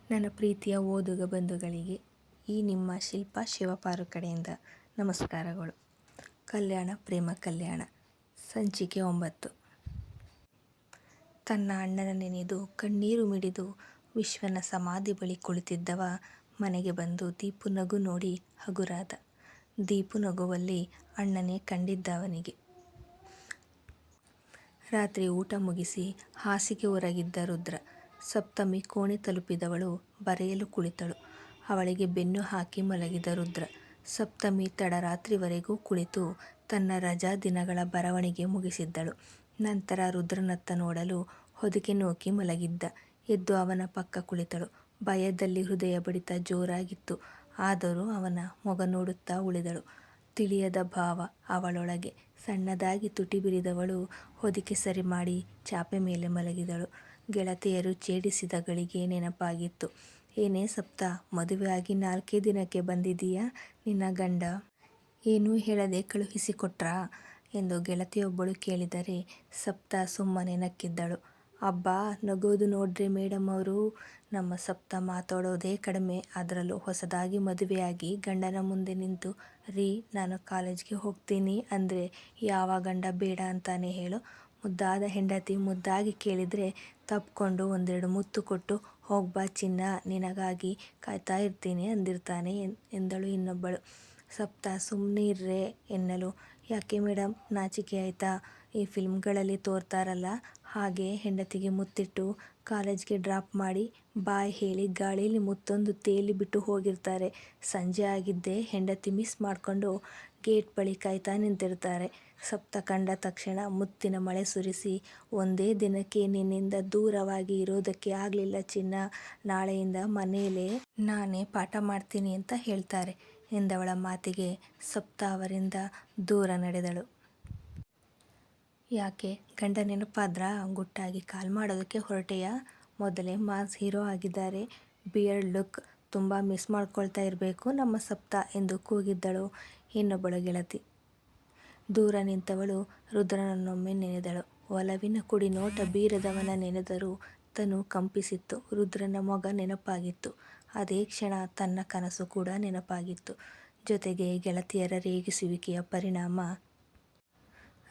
ನನ್ನ ಪ್ರೀತಿಯ ಓದುಗ ಬಂಧುಗಳಿಗೆ ಈ ನಿಮ್ಮ ಶಿಲ್ಪಾ ಶಿವಪಾರು ಕಡೆಯಿಂದ ನಮಸ್ಕಾರಗಳು. ಕಲ್ಯಾಣ ಪ್ರೇಮ ಕಲ್ಯಾಣ ಸಂಚಿಕೆ 9. ತನ್ನ ಅಣ್ಣನ ನೆನೆದು ಕಣ್ಣೀರು ಮಿಡಿದು ವಿಶ್ವನ ಸಮಾಧಿ ಬಳಿ ಕುಳಿತಿದ್ದವ ಮನೆಗೆ ಬಂದು ದೀಪು ನಗು ನೋಡಿ ಹಗುರಾದ. ದೀಪು ನಗುವಲ್ಲಿ ಅಣ್ಣನೇ ಕಂಡಿದ್ದ ಅವನಿಗೆ. ರಾತ್ರಿ ಊಟ ಮುಗಿಸಿ ಹಾಸಿಗೆ ಹೊರಗಿದ್ದ ರುದ್ರ. ಸಪ್ತಮಿ ಕೋಣೆ ತಲುಪಿದವಳು ಬರೆಯಲು ಕುಳಿತಳು. ಅವಳಿಗೆ ಬೆನ್ನು ಹಾಕಿ ಮಲಗಿದ ರುದ್ರ. ಸಪ್ತಮಿ ತಡರಾತ್ರಿವರೆಗೂ ಕುಳಿತು ತನ್ನ ರಜಾ ದಿನಗಳ ಬರವಣಿಗೆ ಮುಗಿಸಿದ್ದಳು. ನಂತರ ರುದ್ರನತ್ತ ನೋಡಲು ಹೊದಿಕೆ ನೂಕಿ ಮಲಗಿದ್ದ. ಎದ್ದು ಅವನ ಪಕ್ಕ ಕುಳಿತಳು. ಭಯದಲ್ಲಿ ಹೃದಯ ಬಡಿತ ಜೋರಾಗಿತ್ತು. ಆದರೂ ಅವನ ಮೊಗ ನೋಡುತ್ತಾ ಉಳಿದಳು. ತಿಳಿಯದ ಭಾವ ಅವಳೊಳಗೆ. ಸಣ್ಣದಾಗಿ ತುಟಿ ಬಿರಿದವಳು ಹೊದಿಕೆ ಸರಿ ಮಾಡಿ ಚಾಪೆ ಮೇಲೆ ಮಲಗಿದಳು. ಗೆಳತಿಯರು ಛೇಡಿಸಿದ ಗಳಿಗೆ ನೆನಪಾಗಿತ್ತು. ಏನೇ ಸಪ್ತ, ಮದುವೆ ಆಗಿ 4 ದಿನಕ್ಕೆ ಬಂದಿದ್ದೀಯಾ? ನಿನ್ನ ಗಂಡ ಏನೂ ಹೇಳದೆ ಕಳುಹಿಸಿಕೊಟ್ರಾ ಎಂದು ಗೆಳತಿಯೊಬ್ಬಳು ಕೇಳಿದರೆ ಸಪ್ತ ಸುಮ್ಮನೆ ನಕ್ಕಿದ್ದಳು. ಅಬ್ಬಾ, ನಗೋದು ನೋಡ್ರೆ ಮೇಡಮ್ ಅವರು. ನಮ್ಮ ಸಪ್ತ ಮಾತಾಡೋದೇ ಕಡಿಮೆ. ಅದರಲ್ಲೂ ಹೊಸದಾಗಿ ಮದುವೆಯಾಗಿ ಗಂಡನ ಮುಂದೆ ನಿಂತು ರೀ, ನಾನು ಕಾಲೇಜ್ಗೆ ಹೋಗ್ತೀನಿ ಅಂದರೆ ಯಾವ ಗಂಡ ಬೇಡ ಅಂತಾನೆ ಹೇಳು. ಮುದ್ದಾದ ಹೆಂಡತಿ ಮುದ್ದಾಗಿ ಕೇಳಿದರೆ ತಪ್ಕೊಂಡು ಒಂದೆರಡು ಮುತ್ತು ಕೊಟ್ಟು ಹೋಗ್ಬಾ ಚಿನ್ನ, ನಿನಗಾಗಿ ಕಾಯ್ತಾ ಇರ್ತೀನಿ ಅಂದಿರ್ತಾನೆ ಎಂದಳು ಇನ್ನೊಬ್ಬಳು. ಸಪ್ತ ಸುಮ್ಮನಿರ್ರೆ ಎನ್ನಲು, ಯಾಕೆ ಮೇಡಮ್, ನಾಚಿಕೆ ಆಯ್ತಾ? ಈ ಫಿಲ್ಮ್ಗಳಲ್ಲಿ ತೋರ್ತಾರಲ್ಲ ಹಾಗೆ ಹೆಂಡತಿಗೆ ಮುತ್ತಿಟ್ಟು ಕಾಲೇಜ್ಗೆ ಡ್ರಾಪ್ ಮಾಡಿ ಬಾಯ್ ಹೇಳಿ ಗಾಳೀಲಿ ಮುತ್ತೊಂದು ತೇಲಿ ಬಿಟ್ಟು ಹೋಗಿರ್ತಾರೆ. ಸಂಜೆ ಆಗಿದ್ದೇ ಹೆಂಡತಿ ಮಿಸ್ ಮಾಡಿಕೊಂಡು ಗೇಟ್ ಬಳಿ ಕಾಯ್ತಾ ನಿಂತಿರ್ತಾರೆ. ಸಪ್ತ ಕಂಡ ತಕ್ಷಣ ಮುತ್ತಿನ ಮಳೆ ಸುರಿಸಿ, ಒಂದೇ ದಿನಕ್ಕೆ ನಿನ್ನಿಂದ ದೂರವಾಗಿ ಇರೋದಕ್ಕೆ ಆಗಲಿಲ್ಲ ಚಿನ್ನ, ನಾಳೆಯಿಂದ ಮನೇಲೇ ನಾನೇ ಪಾಠ ಮಾಡ್ತೀನಿ ಅಂತ ಹೇಳ್ತಾರೆ ಎಂದವಳ ಮಾತಿಗೆ ಸಪ್ತ ಅವರಿಂದ ದೂರ ನಡೆದಳು. ಯಾಕೆ, ಗಂಡ ನೆನಪಾದ್ರಾ? ಗುಟ್ಟಾಗಿ ಕಾಲ್ ಮಾಡೋದಕ್ಕೆ ಹೊರಟೆಯಾ? ಮೊದಲೇ ಮಾಸ್ ಹೀರೋ ಆಗಿದ್ದಾರೆ. ಬಿಯರ್ಡ್ ಲುಕ್ ತುಂಬ ಮಿಸ್ ಮಾಡ್ಕೊಳ್ತಾ ಇರಬೇಕು ನಮ್ಮ ಸಪ್ತ ಎಂದು ಕೂಗಿದ್ದಳು ಇನ್ನೊಬ್ಬಳು ಗೆಳತಿ. ದೂರ ನಿಂತವಳು ರುದ್ರನನ್ನೊಮ್ಮೆ ನೆನೆದಳು. ಒಲವಿನ ಕುಡಿ ನೋಟ ಬೀರದವನ ನೆನೆದರೂ ತನು ಕಂಪಿಸಿತ್ತು. ರುದ್ರನ ಮೊಗ ನೆನಪಾಗಿತ್ತು. ಅದೇ ಕ್ಷಣ ತನ್ನ ಕನಸು ಕೂಡ ನೆನಪಾಗಿತ್ತು. ಜೊತೆಗೆ ಗೆಳತಿಯರ ರೇಗಿಸುವಿಕೆಯ ಪರಿಣಾಮ.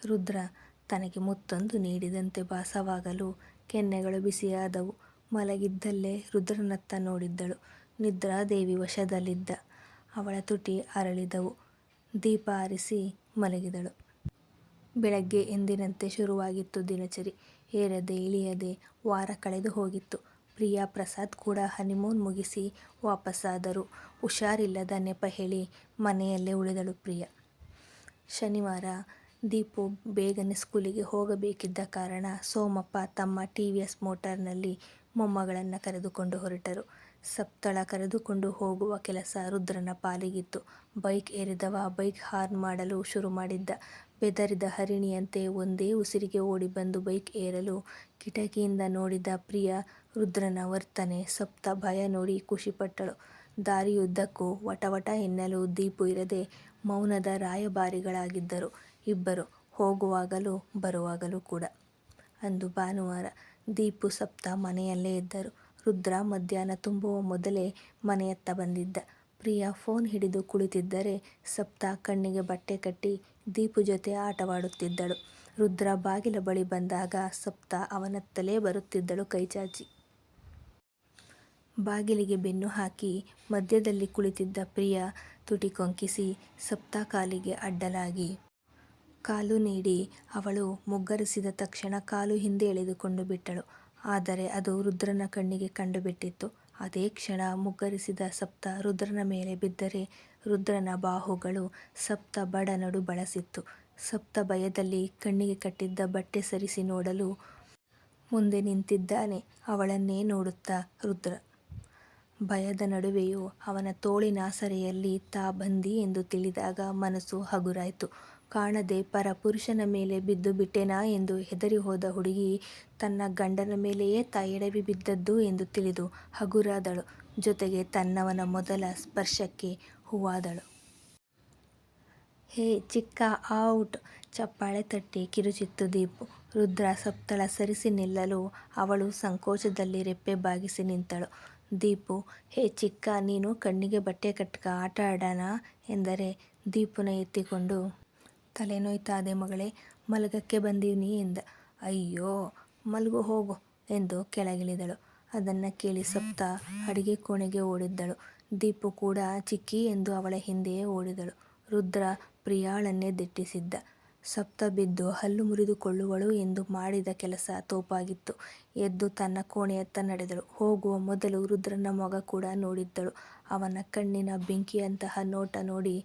ರುದ್ರ ತನಗೆ ಮುತ್ತೊಂದು ನೀಡಿದಂತೆ ಭಾಸವಾಗಲು ಕೆನ್ನೆಗಳು ಬಿಸಿಯಾದವು. ಮಲಗಿದ್ದಲ್ಲೇ ರುದ್ರನತ್ತ ನೋಡಿದ್ದಳು. ನಿದ್ರಾದೇವಿ ವಶದಲ್ಲಿದ್ದ. ಅವಳ ತುಟಿ ಅರಳಿದವು. ದೀಪ ಆರಿಸಿ ಮಲಗಿದಳು. ಬೆಳಗ್ಗೆ ಎಂದಿನಂತೆ ಶುರುವಾಗಿತ್ತು ದಿನಚರಿ. ಏರದೆ ಇಳಿಯದೆ ವಾರ ಕಳೆದು ಹೋಗಿತ್ತು. ಪ್ರಿಯಾ ಪ್ರಸಾದ್ ಕೂಡ ಹನಿಮೂನ್ ಮುಗಿಸಿ ವಾಪಸ್ಸಾದರು. ಹುಷಾರಿಲ್ಲದ ನೆಪ ಹೇಳಿ ಮನೆಯಲ್ಲೇ ಉಳಿದಳು ಪ್ರಿಯಾ. ಶನಿವಾರ ದೀಪು ಬೇಗನೆ ಸ್ಕೂಲಿಗೆ ಹೋಗಬೇಕಿದ್ದ ಕಾರಣ ಸೋಮಪ್ಪ ತಮ್ಮ ಟಿವಿಎಸ್ ಮೋಟಾರ್ನಲ್ಲಿ ಮೊಮ್ಮಗಳನ್ನು ಕರೆದುಕೊಂಡು ಹೊರಟರು. ಸಪ್ತಳ ಕರೆದುಕೊಂಡು ಹೋಗುವ ಕೆಲಸ ರುದ್ರನ ಪಾಲಿಗಿತ್ತು. ಬೈಕ್ ಏರಿದವ ಬೈಕ್ ಹಾರ್ನ್ ಮಾಡಲು ಶುರು ಮಾಡಿದ್ದ. ಬೆದರಿದ ಹರಿಣಿಯಂತೆ ಒಂದೇ ಉಸಿರಿಗೆ ಓಡಿ ಬಂದು ಬೈಕ್ ಏರಲು ಕಿಟಕಿಯಿಂದ ನೋಡಿದ ಪ್ರಿಯಾ ರುದ್ರನ ವರ್ತನೆ. ಸಪ್ತ ಭಯ ನೋಡಿ ಖುಷಿಪಟ್ಟಳು. ದಾರಿಯುದ್ದಕ್ಕೂ ವಟವಟ ಎನ್ನಲು ದೀಪು ಇರದೆ ಮೌನದ ರಾಯಭಾರಿಗಳಾಗಿದ್ದರು ಇಬ್ಬರು, ಹೋಗುವಾಗಲೂ ಬರುವಾಗಲೂ ಕೂಡ. ಅಂದು ಭಾನುವಾರ. ದೀಪು ಸಪ್ತ ಮನೆಯಲ್ಲೇ ಇದ್ದರು. ರುದ್ರ ಮಧ್ಯಾಹ್ನ ತುಂಬುವ ಮೊದಲೇ ಮನೆಯತ್ತ ಬಂದಿದ್ದ. ಪ್ರಿಯಾ ಫೋನ್ ಹಿಡಿದು ಕುಳಿತಿದ್ದರೆ ಸಪ್ತ ಕಣ್ಣಿಗೆ ಬಟ್ಟೆ ಕಟ್ಟಿ ದೀಪು ಜೊತೆ ಆಟವಾಡುತ್ತಿದ್ದಳು. ರುದ್ರ ಬಾಗಿಲ ಬಳಿ ಬಂದಾಗ ಸಪ್ತ ಅವನತ್ತಲೇ ಬರುತ್ತಿದ್ದಳು ಕೈಚಾಚಿ. ಬಾಗಿಲಿಗೆ ಬೆನ್ನು ಹಾಕಿ ಮಧ್ಯದಲ್ಲಿ ಕುಳಿತಿದ್ದ ಪ್ರಿಯಾ ತುಟಿ ಕೊಂಕಿಸಿ ಸಪ್ತ ಕಾಲಿಗೆ ಅಡ್ಡಲಾಗಿ ಕಾಲು ನೀಡಿ ಅವಳು ಮುಗ್ಗರಿಸಿದ ತಕ್ಷಣ ಕಾಲು ಹಿಂದೆ ಎಳೆದುಕೊಂಡು ಬಿಟ್ಟಳು. ಆದರೆ ಅದು ರುದ್ರನ ಕಣ್ಣಿಗೆ ಕಂಡುಬಿಟ್ಟಿತ್ತು. ಅದೇ ಕ್ಷಣ ಮುಗ್ಗರಿಸಿದ ಸಪ್ತ ರುದ್ರನ ಮೇಲೆ ಬಿದ್ದರೆ ರುದ್ರನ ಬಾಹುಗಳು ಸಪ್ತ ಬಡನಡು ಬಳಸಿತ್ತು. ಸಪ್ತ ಭಯದಲ್ಲಿ ಕಣ್ಣಿಗೆ ಕಟ್ಟಿದ್ದ ಬಟ್ಟೆ ಸರಿಸಿ ನೋಡಲು ಮುಂದೆ ನಿಂತಿದ್ದಾನೆ. ಅವಳನ್ನೇ ನೋಡುತ್ತಾ ರುದ್ರ. ಭಯದ ನಡುವೆಯೂ ಅವನ ತೋಳಿನಾಸರೆಯಲ್ಲಿ ತಾ ಬಂದಿ ಎಂದು ತಿಳಿದಾಗ ಮನಸ್ಸು ಹಗುರಾಯ್ತು. ಕಾಣದೆ ಪರ ಪುರುಷನ ಮೇಲೆ ಬಿದ್ದು ಬಿಟ್ಟೆನಾ ಎಂದು ಹೆದರಿ ಹೋದ ಹುಡುಗಿ ತನ್ನ ಗಂಡನ ಮೇಲೆಯೇ ತಾ ಎಡವಿ ಬಿದ್ದದ್ದು ಎಂದು ತಿಳಿದು ಹಗುರಾದಳು. ಜೊತೆಗೆ ತನ್ನವನ ಮೊದಲ ಸ್ಪರ್ಶಕ್ಕೆ ಹೂವಾದಳು. ಹೇ ಚಿಕ್ಕ, ಔಟ್! ಚಪ್ಪಾಳೆ ತಟ್ಟಿ ಕಿರುಚಿತ್ತು ದೀಪು. ರುದ್ರ ಸಪ್ತಳ ಸರಿಸಿ ನಿಲ್ಲಲು ಅವಳು ಸಂಕೋಚದಲ್ಲಿ ರೆಪ್ಪೆ ಬಾಗಿಸಿ ನಿಂತಳು. ದೀಪು, ಹೇ ಚಿಕ್ಕ, ನೀನು ಕಣ್ಣಿಗೆ ಬಟ್ಟೆ ಕಟ್ಕ, ಆಟ ಆಡೋಣ ಎಂದರೆ ದೀಪುನ ಎತ್ತಿಕೊಂಡು, ತಲೆನೋಯ್ತಾದೆ ಮಗಳೇ, ಮಲಗಕ್ಕೆ ಬಂದೀನಿ ಎಂದ. ಅಯ್ಯೋ ಮಲಗು ಹೋಗು ಎಂದು ಕೆಳಗಿಳಿದಳು. ಅದನ್ನು ಕೇಳಿ ಸಪ್ತ ಅಡಿಗೆ ಕೋಣೆಗೆ ಓಡಿದ್ದಳು. ದೀಪು ಕೂಡ ಚಿಕ್ಕಿ ಎಂದು ಅವಳ ಹಿಂದೆಯೇ ಓಡಿದಳು. ರುದ್ರ ಪ್ರಿಯಾಳನ್ನೇ ದಿಟ್ಟಿಸಿದ್ದ. ಸಪ್ತ ಬಿದ್ದು ಹಲ್ಲು ಮುರಿದುಕೊಳ್ಳುವಳು ಎಂದು ಮಾಡಿದ ಕೆಲಸ ತೋಪಾಗಿತ್ತು. ಎದ್ದು ತನ್ನ ಕೋಣೆಯತ್ತ ನಡೆದಳು. ಹೋಗುವ ಮೊದಲು ರುದ್ರನ ಮೊಗ ಕೂಡ ನೋಡಿದ್ದಳು. ಅವನ ಕಣ್ಣಿನ ಬೆಂಕಿಯಂತಹ ನೋಟ ನೋಡಿ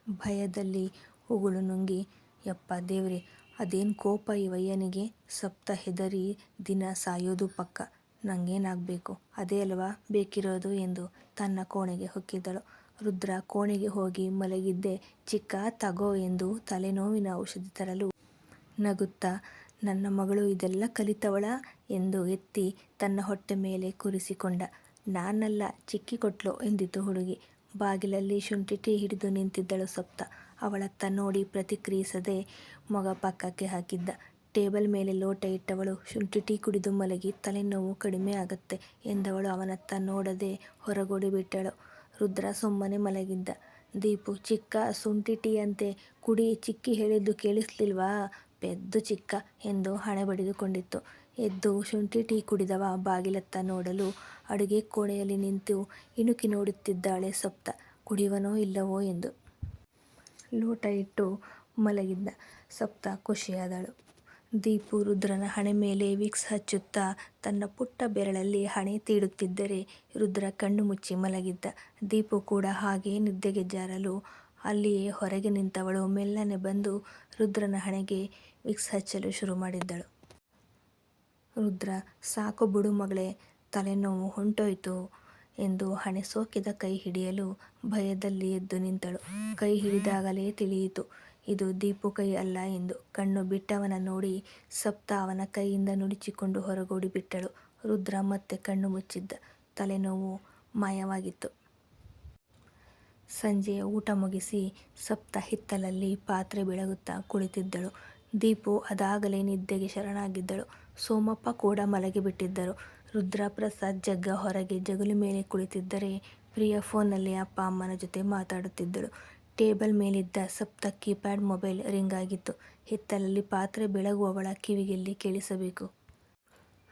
ಭಯದಲ್ಲಿ ಉಗುಳು ನುಂಗಿ, ಯಪ್ಪ ದೇವ್ರೆ, ಅದೇನು ಕೋಪ ಇವಯ್ಯನಿಗೆ. ಸಪ್ತ ಹೆದರಿ ದಿನ ಸಾಯೋದು ಪಕ್ಕ. ನಂಗೇನಾಗಬೇಕು, ಅದೇ ಅಲ್ವಾ ಬೇಕಿರೋದು ಎಂದು ತನ್ನ ಕೋಣೆಗೆ ಹೊಕ್ಕಿದಳು. ರುದ್ರ ಕೋಣೆಗೆ ಹೋಗಿ ಮಲಗಿದ್ದೆ. ಚಿಕ್ಕ, ತಗೋ ಎಂದು ತಲೆನೋವಿನ ಔಷಧಿ ತರಲು ನಗುತ್ತಾ, ನನ್ನ ಮಗಳು ಇದೆಲ್ಲ ಕಲಿತವಳ ಎಂದು ಎತ್ತಿ ತನ್ನ ಹೊಟ್ಟೆ ಮೇಲೆ ಕೂರಿಸಿಕೊಂಡ. ನಾನಲ್ಲ, ಚಿಕ್ಕಿ ಕೊಟ್ಲು ಎಂದಿತು ಹುಡುಗಿ. ಬಾಗಿಲಲ್ಲಿ ಶುಂಠಿ ಟೀ ಹಿಡಿದು ನಿಂತಿದ್ದಳು ಸಪ್ತ. ಅವಳತ್ತ ನೋಡಿ ಪ್ರತಿಕ್ರಿಯಿಸದೆ ಮೊಗ ಪಕ್ಕಕ್ಕೆ ಹಾಕಿದ್ದ. ಟೇಬಲ್ ಮೇಲೆ ಲೋಟ ಇಟ್ಟವಳು, ಶುಂಠಿ ಟೀ ಕುಡಿದು ಮಲಗಿ, ತಲೆನೋವು ಕಡಿಮೆ ಆಗತ್ತೆ ಎಂದವಳು ಅವನತ್ತ ನೋಡದೆ ಹೊರಗೋಡಿ ಬಿಟ್ಟಳು. ರುದ್ರ ಸುಮ್ಮನೆ ಮಲಗಿದ್ದ. ದೀಪು, ಚಿಕ್ಕ, ಶುಂಠಿ ಟೀ ಅಂತೆ, ಕುಡಿ, ಚಿಕ್ಕಿ ಹೇಳಿದ್ದು ಕೇಳಿಸ್ಲಿಲ್ವಾ, ಪೆದ್ದು ಚಿಕ್ಕ ಎಂದು ಹಣೆ ಬಡಿದುಕೊಂಡಿತ್ತು. ಎದ್ದು ಶುಂಠಿ ಟೀ ಕುಡಿದವ ಬಾಗಿಲತ್ತ ನೋಡಲು ಅಡುಗೆ ಕೋಣೆಯಲ್ಲಿ ನಿಂತು ಇಣುಕಿ ನೋಡುತ್ತಿದ್ದಾಳೆ ಸಪ್ತ, ಕುಡಿಯುವನೋ ಇಲ್ಲವೋ ಎಂದು. ಲೋಟ ಇಟ್ಟು ಮಲಗಿದ್ದ. ಸಪ್ತ ಖುಷಿಯಾದಳು. ದೀಪು ರುದ್ರನ ಹಣೆ ಮೇಲೆ ವಿಕ್ಸ್ ಹಚ್ಚುತ್ತಾ ತನ್ನ ಪುಟ್ಟ ಬೆರಳಲ್ಲಿ ಹಣೆ ತೀಡುತ್ತಿದ್ದರೆ ರುದ್ರ ಕಣ್ಣು ಮುಚ್ಚಿ ಮಲಗಿದ್ದ. ದೀಪು ಕೂಡ ಹಾಗೇ ನಿದ್ದೆಗೆ ಜಾರಲು ಅಲ್ಲಿಯೇ ಹೊರಗೆ ನಿಂತವಳು ಮೆಲ್ಲನೆ ಬಂದು ರುದ್ರನ ಹಣೆಗೆ ವಿಕ್ಸ್ ಹಚ್ಚಲು ಶುರು ಮಾಡಿದ್ದಳು. ರುದ್ರ, ಸಾಕು ಬಿಡು ಮಗಳೇ, ತಲೆನೋವು ಹೊಂಟೋಯ್ತು ಎಂದು ಹಣೆ ಸೋಕಿದ ಕೈ ಹಿಡಿಯಲು ಭಯದಲ್ಲಿ ಎದ್ದು ನಿಂತಳು. ಕೈ ಹಿಡಿದಾಗಲೇ ತಿಳಿಯಿತು ಇದು ದೀಪು ಕೈ ಅಲ್ಲ ಎಂದು. ಕಣ್ಣು ಬಿಟ್ಟವನ ನೋಡಿ ಸಪ್ತ ಅವನ ಕೈಯಿಂದ ನುಡಿಚಿಕೊಂಡು ಹೊರಗೋಡಿ ಬಿಟ್ಟಳು. ರುದ್ರ ಮತ್ತೆ ಕಣ್ಣು ಮುಚ್ಚಿದ್ದ. ತಲೆನೋವು ಮಾಯವಾಗಿತ್ತು. ಸಂಜೆ ಊಟ ಮುಗಿಸಿ ಸಪ್ತ ಹಿತ್ತಲಲ್ಲಿ ಪಾತ್ರೆ ಬೆಳಗುತ್ತಾ ಕುಳಿತಿದ್ದಳು. ದೀಪು ಅದಾಗಲೇ ನಿದ್ದೆಗೆ ಶರಣಾಗಿದ್ದಳು. ಸೋಮಪ್ಪ ಕೂಡ ಮಲಗಿಬಿಟ್ಟಿದ್ದರು. ರುದ್ರ, ಪ್ರಸಾದ್, ಜಗ್ಗ ಹೊರಗೆ ಜಗುಲಿ ಮೇಲೆ ಕುಳಿತಿದ್ದರೆ ಪ್ರಿಯ ಫೋನ್ನಲ್ಲಿ ಅಪ್ಪ ಅಮ್ಮನ ಜೊತೆ ಮಾತಾಡುತ್ತಿದ್ದಳು. ಟೇಬಲ್ ಮೇಲಿದ್ದ ಸಪ್ತ ಕೀಪ್ಯಾಡ್ ಮೊಬೈಲ್ ರಿಂಗ್ ಆಗಿತ್ತು. ಹಿತ್ತಲಲ್ಲಿ ಪಾತ್ರೆ ಬೆಳಗುವವಳ ಕಿವಿಗೆಲ್ಲಿ ಕೇಳಿಸಬೇಕು.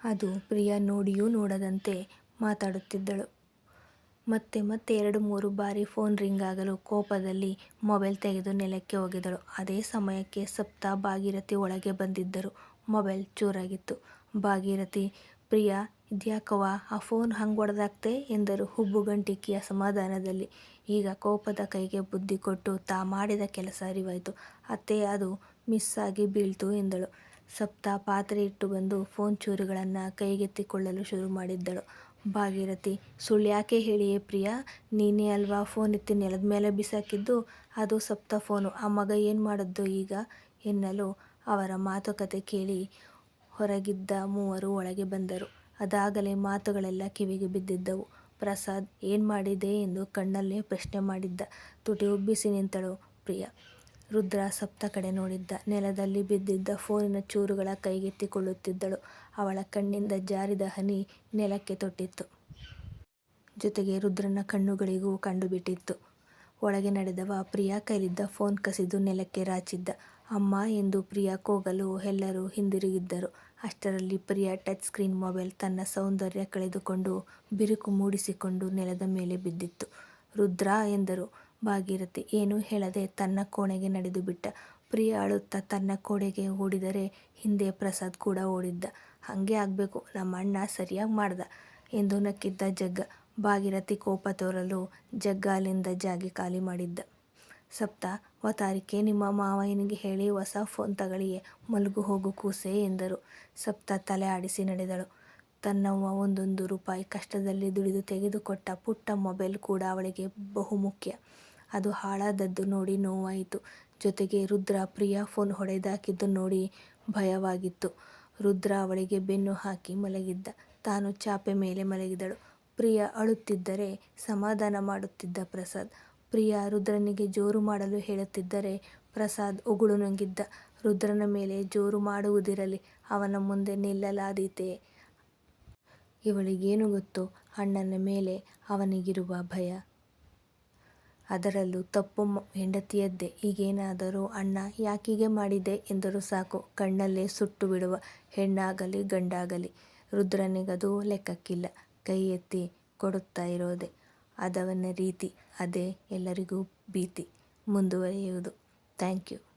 ಅದು ಪ್ರಿಯ ನೋಡಿಯೂ ನೋಡದಂತೆ ಮಾತಾಡುತ್ತಿದ್ದಳು. ಮತ್ತೆ 2-3 ಬಾರಿ ಫೋನ್ ರಿಂಗ್ ಆಗಲು ಕೋಪದಲ್ಲಿ ಮೊಬೈಲ್ ತೆಗೆದು ನೆಲಕ್ಕೆ ಒಗೆದಳು. ಅದೇ ಸಮಯಕ್ಕೆ ಸಪ್ತ, ಭಾಗೀರಥಿ ಒಳಗೆ ಬಂದಿದ್ದರು. ಮೊಬೈಲ್ ಚೂರಾಗಿತ್ತು. ಭಾಗೀರಥಿ, ಪ್ರಿಯ, ಇದ್ಯಾಕವ್ವ ಆ ಫೋನ್ ಹಂಗೆ ಒಡೆದಾಕ್ತೆ ಎಂದರು ಹುಬ್ಬುಗಂಟಿಕ್ಕಿ ಅಸಮಾಧಾನದಲ್ಲಿ. ಈಗ ಕೋಪದ ಕೈಗೆ ಬುದ್ಧಿ ಕೊಟ್ಟು ತಾ ಮಾಡಿದ ಕೆಲಸ ಅರಿವಾಯ್ತು. ಅತ್ತೆ, ಅದು ಮಿಸ್ ಆಗಿ ಬೀಳ್ತು ಎಂದಳು. ಸಪ್ತ ಪಾತ್ರೆ ಇಟ್ಟು ಬಂದು ಫೋನ್ ಚೂರುಗಳನ್ನು ಕೈಗೆತ್ತಿಕೊಳ್ಳಲು ಶುರು ಮಾಡಿದ್ದಳು. ಭಾಗೀರಥಿ, ಸುಳ್ಳ್ಯಾಕೆ ಹೇಳಿಯೇ ಪ್ರಿಯಾ, ನೀನೇ ಅಲ್ವಾ ಫೋನ್ ಎತ್ತಿ ನೆಲದ ಮೇಲೆ ಬಿಸಾಕಿದ್ದು, ಅದು ಸಪ್ತ ಫೋನು, ಆ ಮಗ ಏನು ಮಾಡಿದ್ದು ಈಗ ಎನ್ನಲು ಅವರ ಮಾತುಕತೆ ಕೇಳಿ ಹೊರಗಿದ್ದ ಮೂವರು ಒಳಗೆ ಬಂದರು. ಅದಾಗಲೇ ಮಾತುಗಳೆಲ್ಲ ಕಿವಿಗೆ ಬಿದ್ದಿದ್ದವು. ಪ್ರಸಾದ್, ಏನು ಮಾಡಿದೆ ಎಂದು ಕಣ್ಣಲ್ಲೇ ಪ್ರಶ್ನೆ ಮಾಡಿದ್ದ. ತುಟಿ ಉಬ್ಬಿಸಿ ನಿಂತಳು ಪ್ರಿಯ. ರುದ್ರ ಸಪ್ತ ಕಡೆ ನೋಡಿದ್ದ. ನೆಲದಲ್ಲಿ ಬಿದ್ದಿದ್ದ ಫೋನಿನ ಚೂರುಗಳ ಕೈಗೆತ್ತಿಕೊಳ್ಳುತ್ತಿದ್ದಳು. ಅವಳ ಕಣ್ಣಿಂದ ಜಾರಿದ ಹನಿ ನೆಲಕ್ಕೆ ತೊಟ್ಟಿತ್ತು. ಜೊತೆಗೆ ರುದ್ರನ ಕಣ್ಣುಗಳಿಗೂ ಕಂಡುಬಿಟ್ಟಿತ್ತು. ಒಳಗೆ ನಡೆದವ ಪ್ರಿಯಾ ಕೈಲಿದ್ದ ಫೋನ್ ಕಸಿದು ನೆಲಕ್ಕೆ ರಾಚಿದ್ದ. ಅಮ್ಮ ಎಂದು ಪ್ರಿಯಾ ಕೂಗಲು ಎಲ್ಲರೂ ಹಿಂದಿರುಗಿದ್ದರು. ಅಷ್ಟರಲ್ಲಿ ಪ್ರಿಯಾ ಟಚ್ ಸ್ಕ್ರೀನ್ ಮೊಬೈಲ್ ತನ್ನ ಸೌಂದರ್ಯ ಕಳೆದುಕೊಂಡು ಬಿರುಕು ಮೂಡಿಸಿಕೊಂಡು ನೆಲದ ಮೇಲೆ ಬಿದ್ದಿತ್ತು. ರುದ್ರ ಎಂದರು ಭಾಗೀರಥಿ. ಏನೂ ಹೇಳದೆ ತನ್ನ ಕೋಣೆಗೆ ನಡೆದು ಬಿಟ್ಟ. ಪ್ರಿಯಾ ಅಳುತ್ತಾ ತನ್ನ ಕೋಣೆಗೆ ಓಡಿದರೆ ಹಿಂದೆ ಪ್ರಸಾದ್ ಕೂಡ ಓಡಿದ್ದ. ಹಂಗೆ ಆಗಬೇಕು, ನಮ್ಮ ಅಣ್ಣ ಸರಿಯಾಗಿ ಮಾಡ್ದ ಎಂದು ನಕ್ಕಿದ್ದ ಜಗ್ಗ. ಭಾಗೀರಥಿ ಕೋಪ ತೋರಲು ಜಗ್ಗ ಅಲ್ಲಿಂದ ಜಾಗ ಖಾಲಿ ಮಾಡಿದ್ದ. ಸಪ್ತ, ವತಾರಿಕೆ ನಿಮ್ಮ ಮಾವಯ್ಯನಿಗೆ ಹೇಳಿ ಹೊಸ ಫೋನ್ ತಗಳಿ, ಮಲ್ಗು ಹೋಗು ಕೂಸೆ ಎಂದರು. ಸಪ್ತ ತಲೆ ಆಡಿಸಿ ನಡೆದಳು. ತನ್ನವ್ವ 1 ರೂಪಾಯಿ ಕಷ್ಟದಲ್ಲಿ ದುಡಿದು ತೆಗೆದುಕೊಟ್ಟ ಪುಟ್ಟ ಮೊಬೈಲ್ ಕೂಡ ಅವಳಿಗೆ ಬಹುಮುಖ್ಯ. ಅದು ಹಾಳಾದದ್ದು ನೋಡಿ ನೋವಾಯಿತು. ಜೊತೆಗೆ ರುದ್ರ ಪ್ರಿಯಾ ಫೋನ್ ಹೊಡೆದಾಕಿದ್ದು ನೋಡಿ ಭಯವಾಗಿತ್ತು. ರುದ್ರ ಅವಳಿಗೆ ಬೆನ್ನು ಹಾಕಿ ಮಲಗಿದ್ದ. ತಾನು ಚಾಪೆ ಮೇಲೆ ಮಲಗಿದಳು. ಪ್ರಿಯಾ ಅಳುತ್ತಿದ್ದರೆ ಸಮಾಧಾನ ಮಾಡುತ್ತಿದ್ದ ಪ್ರಸಾದ್. ಪ್ರಿಯಾ ರುದ್ರನಿಗೆ ಜೋರು ಮಾಡಲು ಹೇಳುತ್ತಿದ್ದರೆ ಪ್ರಸಾದ್ ಉಗುಳು ನುಂಗಿದ್ದ. ರುದ್ರನ ಮೇಲೆ ಜೋರು ಮಾಡುವುದಿರಲಿ, ಅವನ ಮುಂದೆ ನಿಲ್ಲಲಾದೀತೆ. ಇವಳಿಗೇನು ಗೊತ್ತು, ಅಣ್ಣನ ಮೇಲೆ ಅವನಿಗಿರುವ ಭಯ. ಅದರಲ್ಲೂ ತಪ್ಪು ಹೆಂಡತಿಯದ್ದೇ. ಈಗೇನಾದರೂ ಅಣ್ಣ ಯಾಕೀಗೆ ಮಾಡಿದೆ ಎಂದರೂ ಸಾಕು, ಕಣ್ಣಲ್ಲೇ ಸುಟ್ಟು ಬಿಡುವ, ಹೆಣ್ಣಾಗಲಿ ಗಂಡಾಗಲಿ. ರುದ್ರನಿಗದು ಲೆಕ್ಕಕ್ಕಿಲ್ಲ. ಕೈ ಎತ್ತಿ ಕೊಡುತ್ತಾ ಇರೋದೆ ಅದವನ ರೀತಿ. ಅದೇ ಎಲ್ಲರಿಗೂ ಭೀತಿ. ಮುಂದುವರಿಯುವುದು. Thank you.